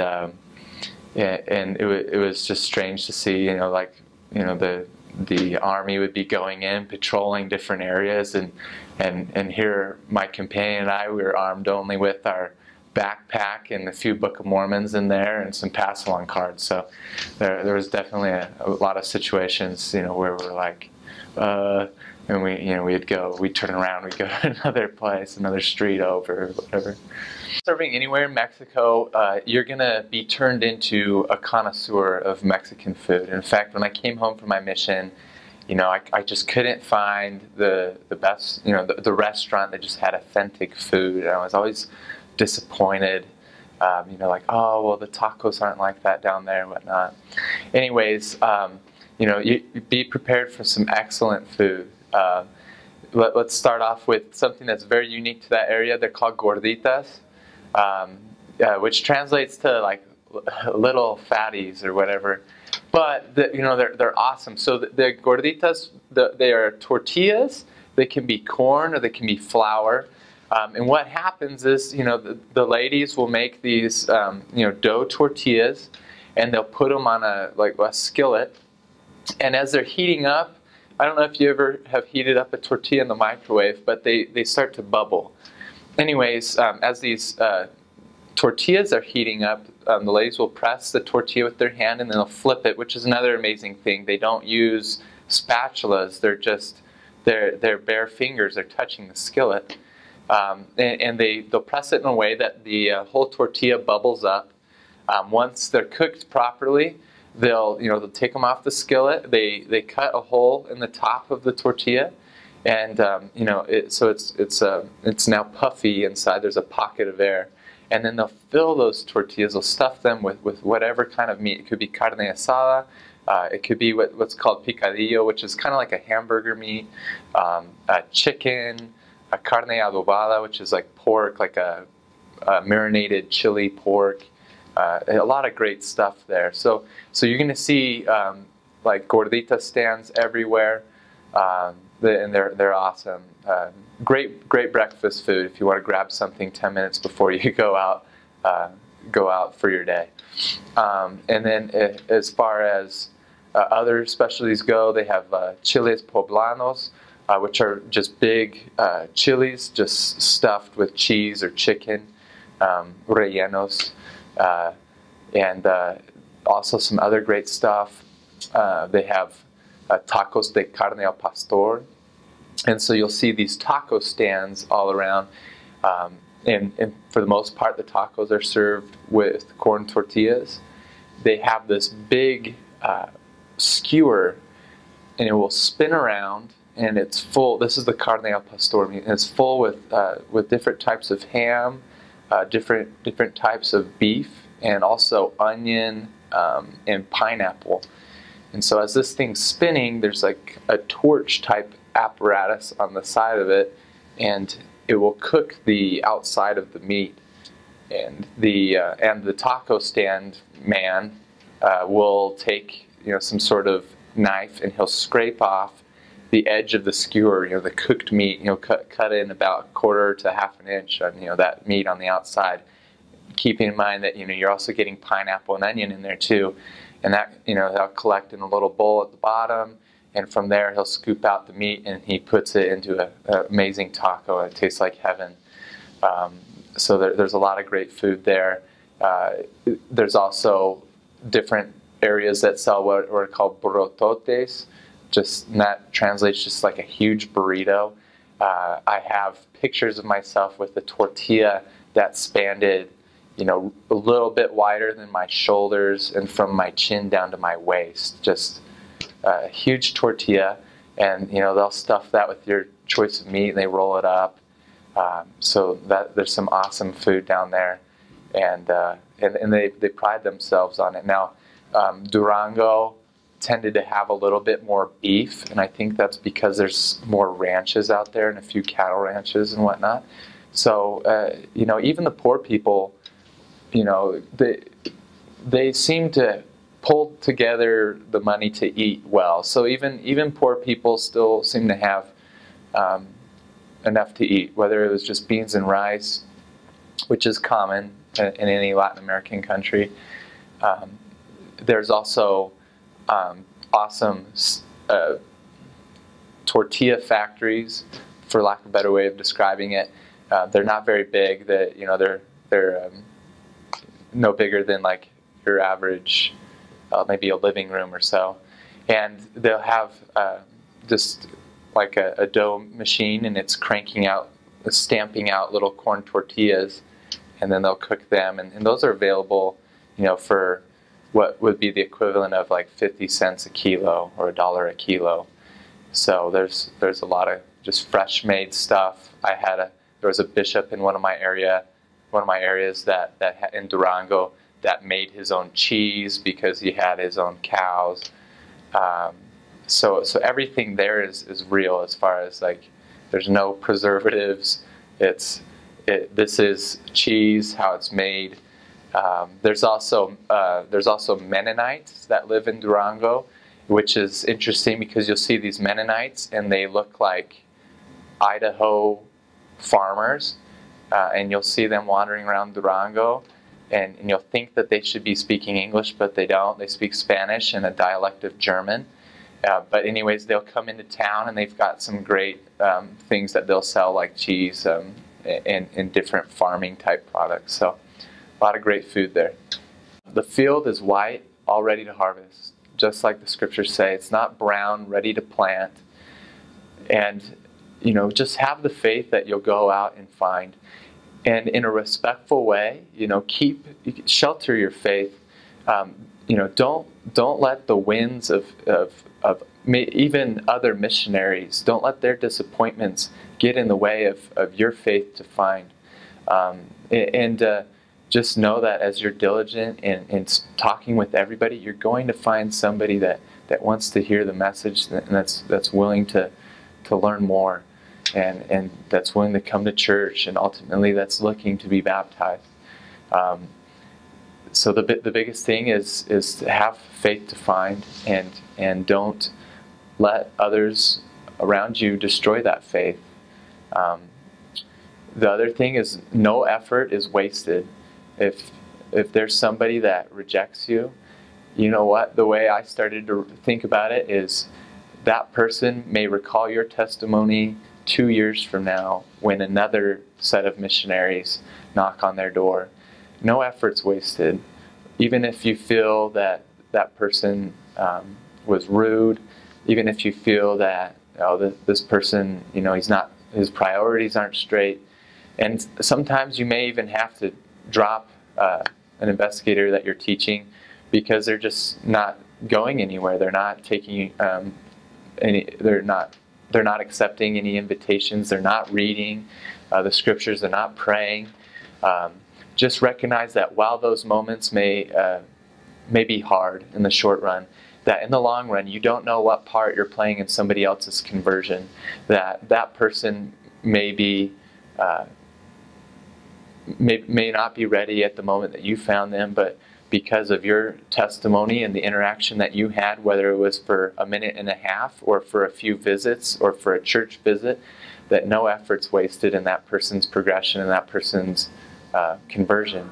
it was just strange to see, the army would be going in, patrolling different areas, and here my companion and I, we were armed only with our backpack and a few Book of Mormons in there and some pass-along cards. So there was definitely a lot of situations, where we're like, and we'd turn around, we'd go to another place, another street over, whatever. Serving anywhere in Mexico, you're gonna be turned into a connoisseur of Mexican food. In fact, when I came home from my mission, I just couldn't find the best, the restaurant that just had authentic food. I was always disappointed, like, oh, well, the tacos aren't like that down there and whatnot. Anyways, you be prepared for some excellent food. Let's start off with something that's very unique to that area. They're called gorditas, which translates to like little fatties or whatever. But they're awesome. So the gorditas, they are tortillas. They can be corn or they can be flour. And what happens is, the ladies will make these, dough tortillas, and they'll put them on a skillet. And as they're heating up, I don't know if you ever have heated up a tortilla in the microwave, but they start to bubble. Anyways, as these tortillas are heating up, the ladies will press the tortilla with their hand and then they'll flip it, which is another amazing thing. They don't use spatulas. They're just their bare fingers are touching the skillet, and they'll press it in a way that the whole tortilla bubbles up. Once they're cooked properly, they'll take them off the skillet. They cut a hole in the top of the tortilla, and so it's now puffy inside. There's a pocket of air, and then they'll fill those tortillas. They'll stuff them with whatever kind of meat. It could be carne asada. It could be what's called picadillo, which is kind of like a hamburger meat, chicken, a carne adobada, which is like pork, like a marinated chili pork. A lot of great stuff there. So you're going to see like gordita stands everywhere, and they're awesome. Great breakfast food if you want to grab something 10 minutes before you go out for your day. And then as far as other specialties go, they have chiles poblanos, which are just big chilies, just stuffed with cheese or chicken, rellenos, and also some other great stuff. They have tacos de carne al pastor, and so you'll see these taco stands all around. And for the most part, the tacos are served with corn tortillas. They have this big skewer, and it will spin around, and it's full. This is the carne al pastor meat, and it's full with different types of ham, different types of beef, and also onion and pineapple. And so as this thing's spinning, there's like a torch type apparatus on the side of it, and it will cook the outside of the meat. And the taco stand man will take some sort of knife, and he'll scrape off the edge of the skewer, the cooked meat. Cut in about 1/4 to 1/2 inch on that meat on the outside. Keeping in mind that you're also getting pineapple and onion in there too, and that they'll collect in a little bowl at the bottom, and from there he'll scoop out the meat and he puts it into an amazing taco. It tastes like heaven. So there's a lot of great food there. There's also different areas that sell what are called burrototes. And that translates just like a huge burrito. I have pictures of myself with a tortilla that spanned a little bit wider than my shoulders and from my chin down to my waist. Just a huge tortilla, and they'll stuff that with your choice of meat and they roll it up. So there's some awesome food down there, and they pride themselves on it. Now, Durango tended to have a little bit more beef, and I think that's because there's more ranches out there and a few cattle ranches and whatnot. So even the poor people, they seem to pull together the money to eat well. So even poor people still seem to have enough to eat, whether it was just beans and rice, which is common in any Latin American country. There's also awesome tortilla factories, for lack of a better way of describing it. They're not very big. They're no bigger than like your average, maybe a living room or so. And they'll have just like a dough machine, and it's stamping out little corn tortillas, and then they'll cook them. And those are available, for what would be the equivalent of like 50 cents a kilo or $1 a kilo. So there's a lot of just fresh made stuff. There was a bishop in one of my areas that in Durango that made his own cheese because he had his own cows. So everything there is real as far as like there's no preservatives. This is cheese, how it's made. There's also Mennonites that live in Durango, which is interesting because you'll see these Mennonites and they look like Idaho farmers, and you'll see them wandering around Durango, and you'll think that they should be speaking English, but they don't. They speak Spanish and a dialect of German. But anyways, they'll come into town and they've got some great things that they'll sell, like cheese and different farming type products. So A lot of great food there. The field is white, all ready to harvest. Just like the scriptures say, it's not brown, ready to plant. And, just have the faith that you'll go out and find. And in a respectful way, shelter your faith. Don't let the winds of even other missionaries, don't let their disappointments get in the way of your faith to find. Just know that as you're diligent in talking with everybody, you're going to find somebody that wants to hear the message and that's willing to learn more and that's willing to come to church and ultimately that's looking to be baptized. So the biggest thing is to have faith to find and don't let others around you destroy that faith. The other thing is no effort is wasted. If there's somebody that rejects you, you know what? The way I started to think about it is that person may recall your testimony 2 years from now when another set of missionaries knock on their door. No effort's wasted. Even if you feel that person was rude, even if you feel that this person, his priorities aren't straight, and sometimes you may even have to drop an investigator that you're teaching because they're just not going anywhere. They're not taking they're not accepting any invitations. They're not reading the scriptures. They're not praying. Just recognize that while those moments may be hard in the short run, that in the long run you don't know what part you're playing in somebody else's conversion. That person may not be ready at the moment that you found them, but because of your testimony and the interaction that you had, whether it was for a minute and a half or for a few visits or for a church visit, that no effort's wasted in that person's progression and that person's conversion.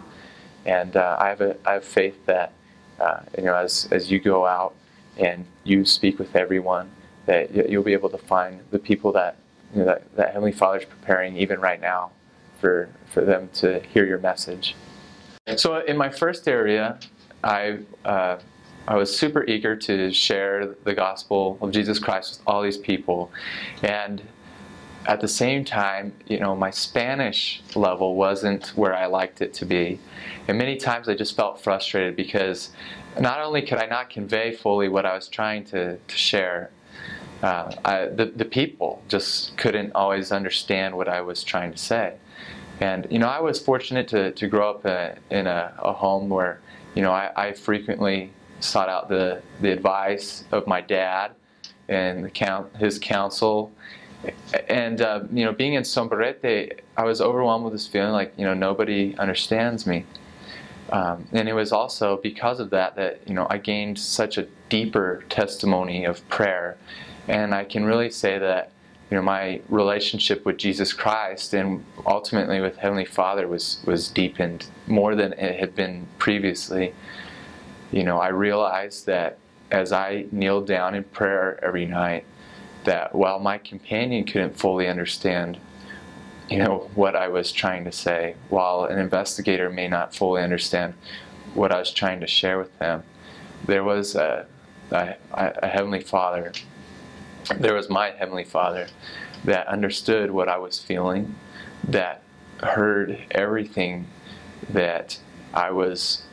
And I have faith that as you go out and you speak with everyone, that you'll be able to find the people that that Heavenly Father's preparing even right now for them to hear your message. So in my first area, I was super eager to share the gospel of Jesus Christ with all these people, and at the same time, my Spanish level wasn't where I liked it to be, and many times I just felt frustrated because not only could I not convey fully what I was trying to share, the people just couldn't always understand what I was trying to say. And I was fortunate to grow up in a home where I frequently sought out the advice of my dad and his counsel. And being in Sombrerete, I was overwhelmed with this feeling like nobody understands me. And it was also because of that I gained such a deeper testimony of prayer. And I can really say that my relationship with Jesus Christ and ultimately with Heavenly Father was deepened more than it had been previously. I realized that as I kneeled down in prayer every night, that while my companion couldn't fully understand what I was trying to say, while an investigator may not fully understand what I was trying to share with them, there was a Heavenly Father. There was my Heavenly Father that understood what I was feeling, that heard everything that I was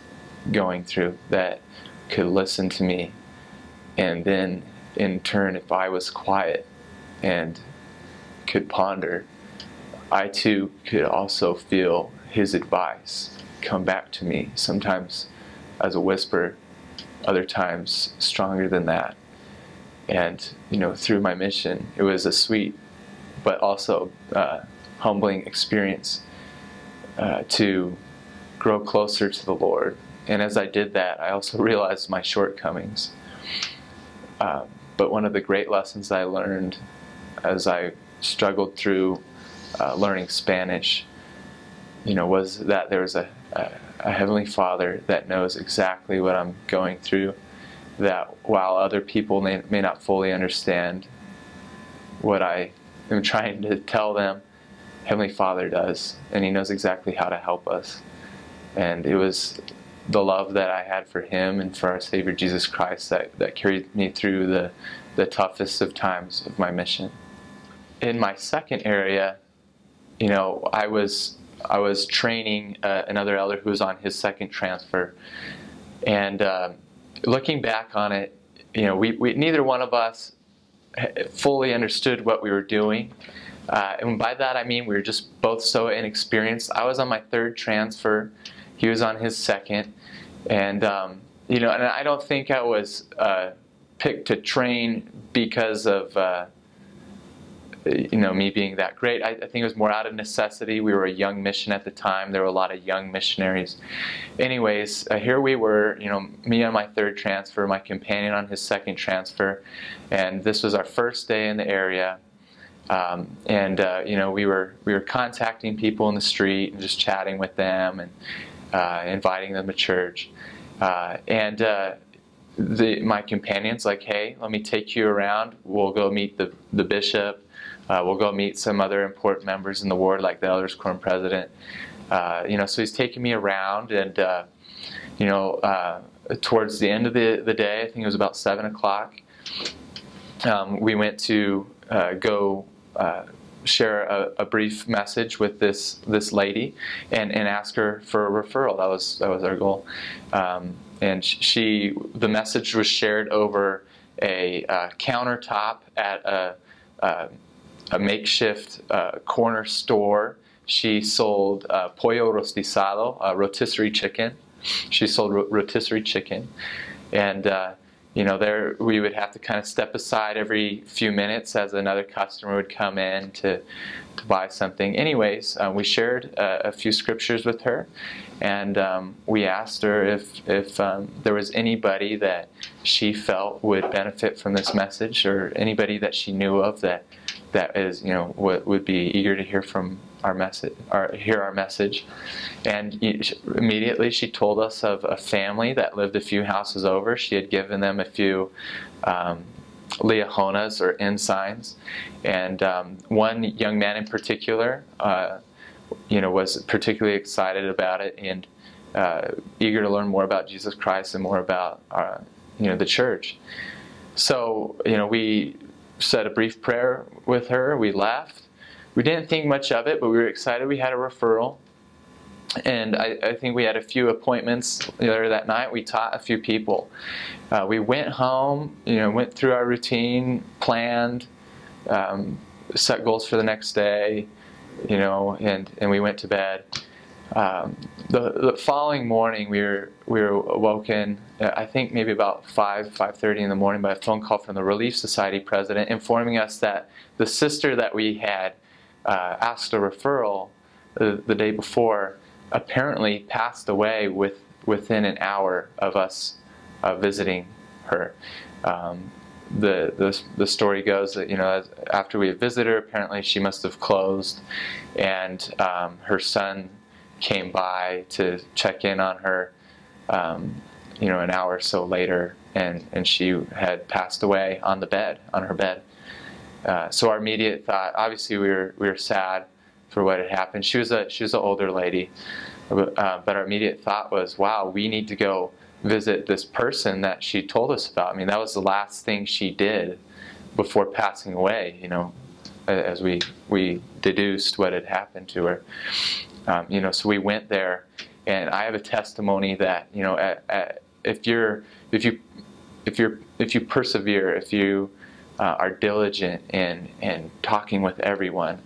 going through, that could listen to me. And then, in turn, if I was quiet and could ponder, I too could also feel His advice come back to me, sometimes as a whisper, other times stronger than that. And through my mission, it was a sweet but also humbling experience to grow closer to the Lord. And as I did that, I also realized my shortcomings. But one of the great lessons I learned as I struggled through learning Spanish, was that there was a Heavenly Father that knows exactly what I'm going through, that while other people may not fully understand what I am trying to tell them, Heavenly Father does, and He knows exactly how to help us. And it was the love that I had for him and for our Savior Jesus Christ that carried me through the toughest of times of my mission. In my second area, I was training another elder who was on his second transfer, and looking back on it, we neither one of us fully understood what we were doing, and by that I mean we were just both so inexperienced. I was on my third transfer, he was on his second, and and I don't think I was picked to train because of me being that great. I think it was more out of necessity. We were a young mission at the time. There were a lot of young missionaries. Anyways, here we were, me on my third transfer, my companion on his second transfer, and this was our first day in the area. We were contacting people in the street and just chatting with them and inviting them to church. My companion's like, hey, let me take you around. We'll go meet the bishop. We'll go meet some other important members in the ward, like the elders quorum president. So he's taking me around, and towards the end of the day, I think it was about 7 o'clock, we went to go share a brief message with this lady and ask her for a referral. That was our goal. And the message was shared over a countertop at a makeshift corner store. She sold pollo rostizado, rotisserie chicken. She sold rotisserie chicken, and there we would have to kind of step aside every few minutes as another customer would come in to buy something. Anyways, we shared a few scriptures with her, and we asked her if there was anybody that she felt would benefit from this message, or anybody that she knew of that is would be eager to hear from our message, or hear our message. And immediately she told us of a family that lived a few houses over. She had given them a few liajonas, or ensigns, and one young man in particular was particularly excited about it and eager to learn more about Jesus Christ and more about the church. So we said a brief prayer with her. We left. We didn't think much of it, but we were excited we had a referral. And I think we had a few appointments later that night. We taught a few people. We went home, went through our routine, planned, set goals for the next day, and we went to bed. The following morning, we were awoken, I think maybe about 5:30 in the morning, by a phone call from the Relief Society president informing us that the sister that we had asked a referral the day before apparently passed away within an hour of us visiting her. The story goes that after we had visited her, apparently she must have closed, and her son came by to check in on her an hour or so later, and she had passed away on her bed. So our immediate thought, obviously we were sad for what had happened. She was an older lady, but our immediate thought was, wow, we need to go visit this person that she told us about. I mean, that was the last thing she did before passing away, as we deduced what had happened to her. So we went there, and I have a testimony that if you persevere, if you are diligent in talking with everyone,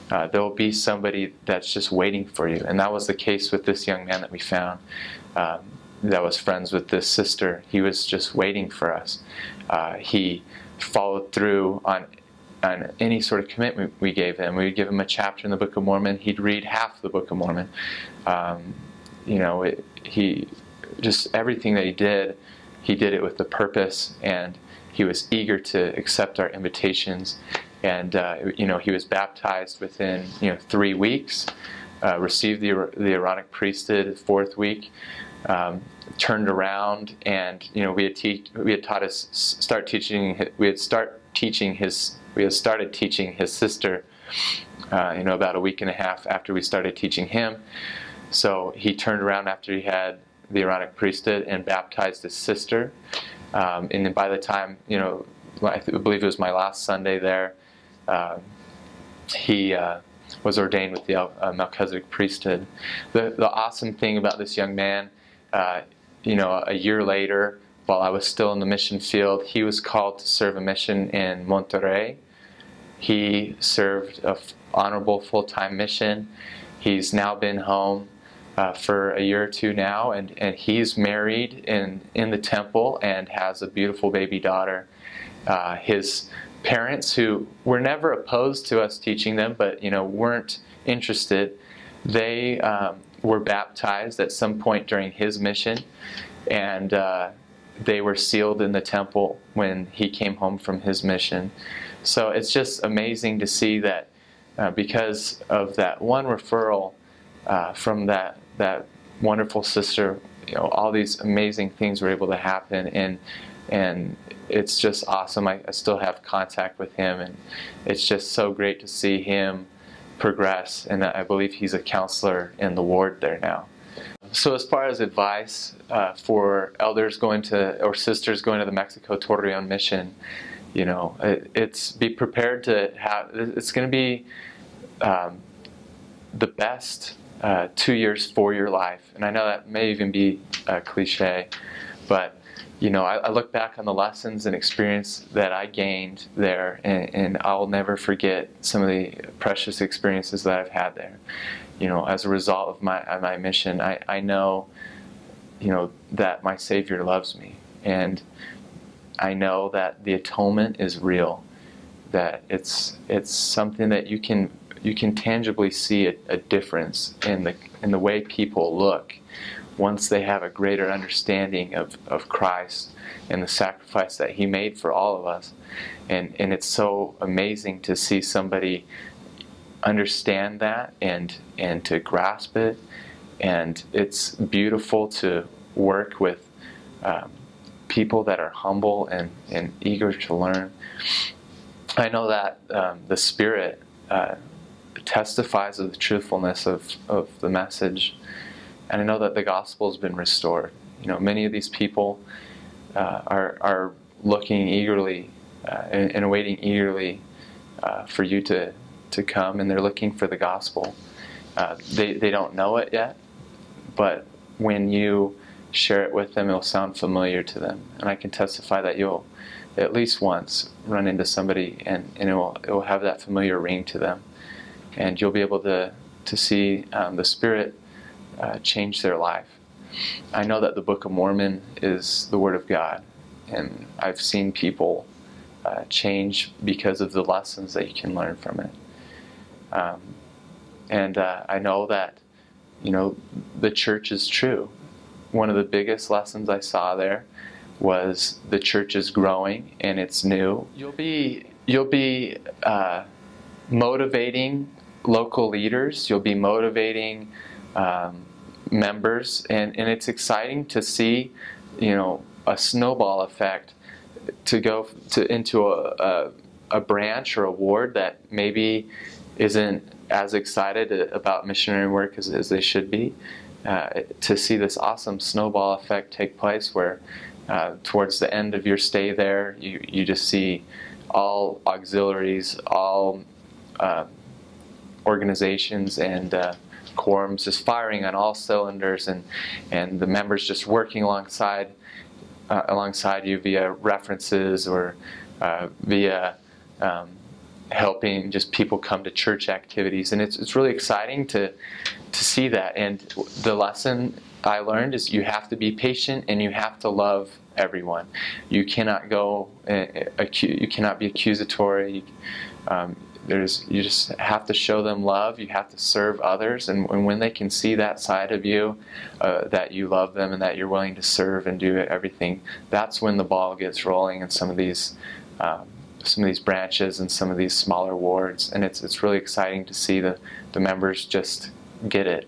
there will be somebody that's just waiting for you. And that was the case with this young man that we found that was friends with this sister. He was just waiting for us. He followed through on any sort of commitment we gave him. We would give him a chapter in the Book of Mormon. He'd read half the Book of Mormon. He just, everything that he did it with a purpose, and he was eager to accept our invitations. And he was baptized within 3 weeks, received the Aaronic priesthood the 4th week, turned around, and we had started teaching his sister about a week and a half after we started teaching him. So he turned around after he had the Aaronic priesthood and baptized his sister. And then by the time, I believe it was my last Sunday there, he was ordained with the Melchizedek priesthood. The awesome thing about this young man, a year later, while I was still in the mission field, he was called to serve a mission in Monterrey. He served an honorable full-time mission. He's now been home for a year or two now, and he's married in the temple and has a beautiful baby daughter. His parents, who were never opposed to us teaching them, but weren't interested, they were baptized at some point during his mission, and they were sealed in the temple when he came home from his mission. So it's just amazing to see that because of that one referral from that wonderful sister, all these amazing things were able to happen, and it's just awesome. I still have contact with him, and it's just so great to see him progress, and I believe he's a counselor in the ward there now. So as far as advice for elders or sisters going to the Mexico Torreon mission, it's be prepared to have, it's going to be the best 2 years for your life. And I know that may even be a cliche, but I look back on the lessons and experience that I gained there, and I'll never forget some of the precious experiences that I've had there. As a result of my mission, I know, that my Savior loves me, and I know that the atonement is real, that it's something that you can tangibly see a difference in the way people look once they have a greater understanding of Christ and the sacrifice that He made for all of us. And it's so amazing to see somebody understand that and to grasp it. And it's beautiful to work with people that are humble and eager to learn. I know that the Spirit testifies of the truthfulness of the message. And I know that the gospel has been restored. Many of these people are looking eagerly and waiting eagerly for you to come, and they're looking for the gospel. They don't know it yet, but when you share it with them, it'll sound familiar to them. And I can testify that you'll at least once run into somebody and it will have that familiar ring to them. And you'll be able to see the Spirit change their life. I know that the Book of Mormon is the Word of God, and I've seen people change because of the lessons that you can learn from it. And I know that the church is true. One of the biggest lessons I saw there was the church is growing and it's new. You'll be motivating local leaders. You'll be motivating members, and it's exciting to see a snowball effect to go into a branch or a ward that maybe isn't as excited about missionary work as they should be, to see this awesome snowball effect take place where towards the end of your stay there you just see all auxiliaries, all organizations and quorums just firing on all cylinders, and the members just working alongside you via references or via helping just people come to church activities. And it's really exciting to see that. And the lesson I learned is you have to be patient and you have to love everyone. You cannot you cannot be accusatory. You just have to show them love. You have to serve others, and when they can see that side of you, that you love them and that you're willing to serve and do everything, that's when the ball gets rolling in some of these branches and some of these smaller wards. And it's really exciting to see the members just get it.